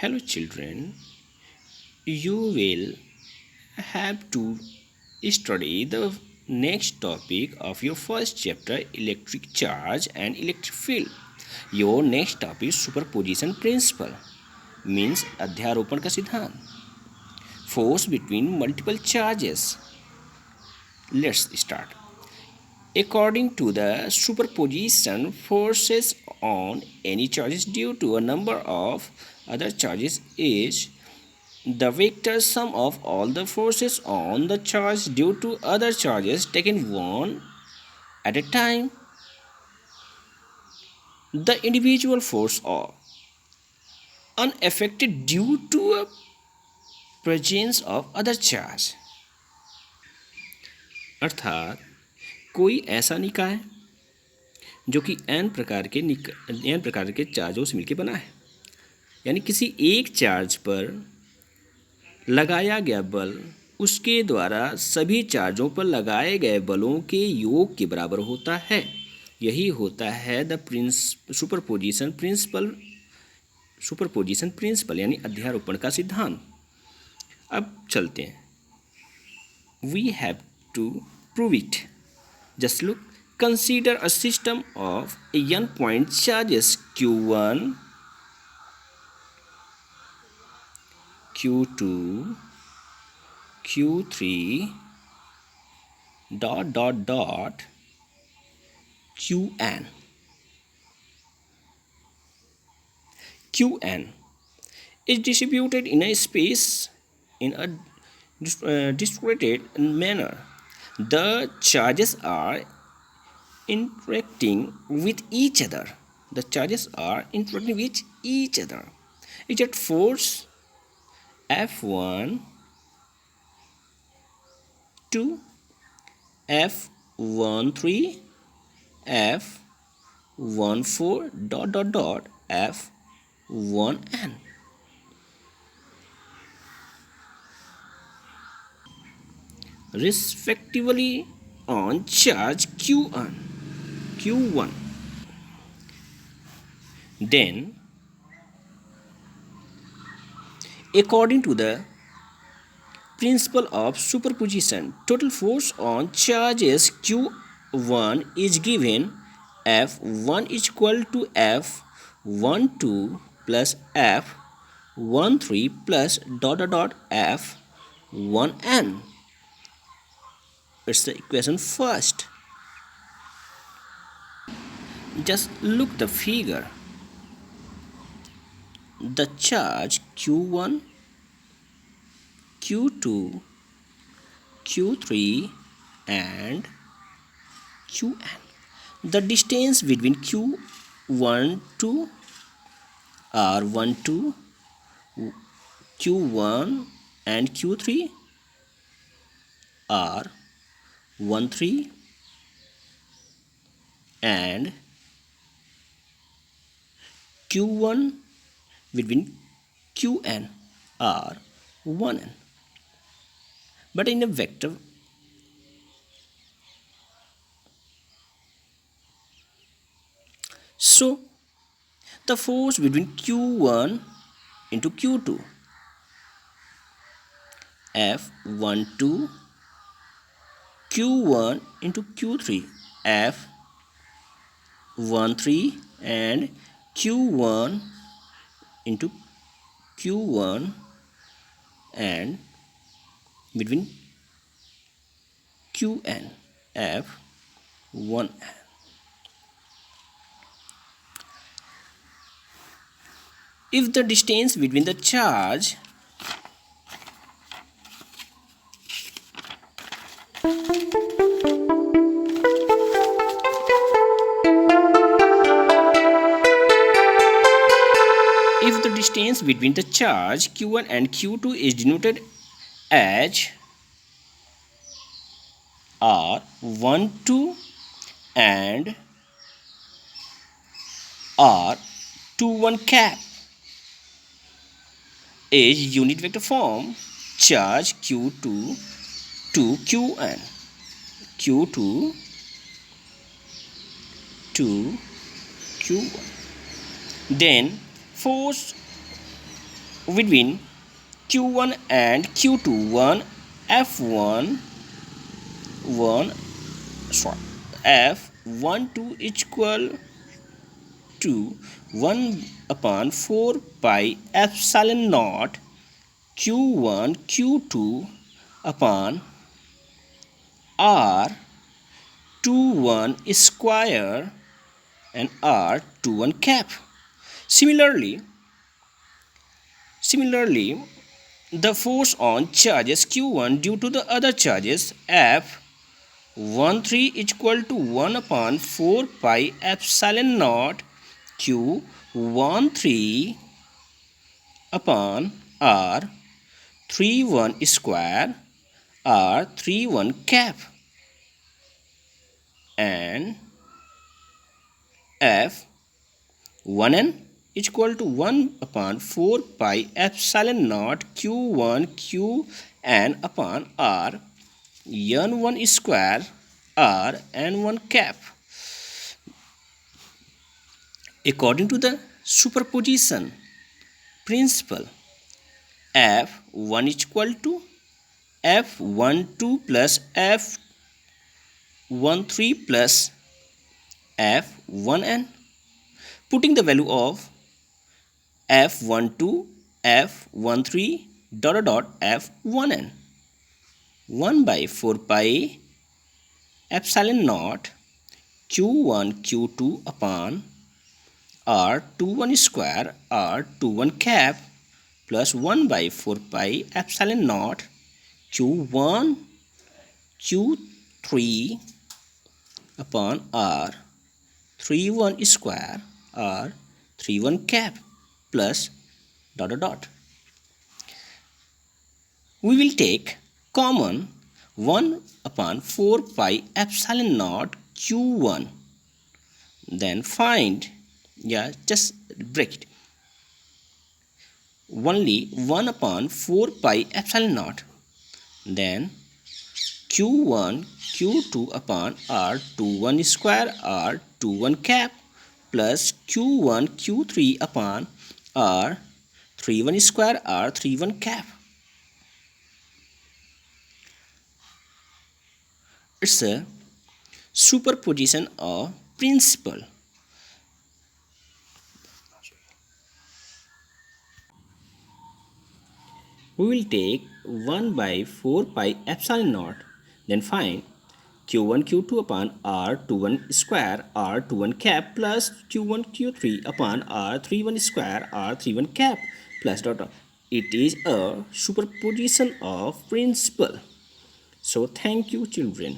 Hello, children. You will have to study the next topic of your first chapter, electric charge and electric field. Your next topic is superposition principle, means अध्यारोपण का सिद्धांत. Force between multiple charges. Let's start. According to the superposition, forces on any charges due to a number of other charges is the vector sum of all the forces on the charge due to other charges taken one at a time. The individual force are unaffected due to a presence of other charge. अर्थात कोई ऐसा निकाय जो कि n प्रकार के चार्जों से मिलकर बना है, यानी किसी एक चार्ज पर लगाया गया बल उसके द्वारा सभी चार्जों पर लगाए गए बलों के योग के बराबर होता है. यही होता है द सुपरपोजिशन प्रिंसिपल यानी अध्यारोपण का सिद्धांत. अब चलते हैं. We have to prove it. Just look. Consider a system of n point charges Q1, Q2, Q3 Qn. Qn is distributed in a space in a distributed manner. The charges are interacting with each other. Exert force F1 to F13 F14 F1n. respectively on charge Q1. Then, according to the principle of superposition, total force on charges Q1 is given F1 is equal to F12 plus F13 plus F1n. It's the equation first. Just look the figure. The charge Q1, Q2, Q3 and Qn. The distance between Q1 to R12, Q1 and Q3 R13 and Q1 between Qn are 1n, but in a vector. So the force between Q1 into Q2, F12, Q1 into Q3, F13 and Q1 into Q1 and between Qn, F1n. If the distance between the charge Q1 and Q2 is denoted as R12 and R21 cap is unit vector form. Charge Q2 to Qn, Q2 to Q1. Then force between q1 and q2, 1 f1 1 sorry f12 is equal to 1 upon 4 pi epsilon naught q1 q2 upon r 21 square and r 21 cap. Similarly, the force on charges q1 due to the other charges f13 is equal to 1 upon 4 pi epsilon naught q13 upon r 31 square r 31 cap, and f1n is equal to 1 upon 4 pi epsilon naught q1 qn upon r n1 square r n1 cap. According to the superposition principle, f1 is equal to f12 plus f13 plus f1n. Putting the value of f12 f13 f1n, 1 by 4 pi epsilon naught q1 q2 upon r21 square r21 cap plus 1 by 4 pi epsilon naught q1 q3 upon r31 square r31 cap plus We will take common 1 upon 4 pi epsilon naught q1. Then find, just break it. Only 1 upon 4 pi epsilon naught. Then q1 q2 upon r21 square r21 cap plus q1 q3 upon r31 square r31 cap. It's a superposition of principle. We will take 1 by 4 pi epsilon naught, then find q1 q2 upon r21 square r21 cap plus q1 q3 upon r31 square r31 cap plus It is a superposition of principle. So thank you, children.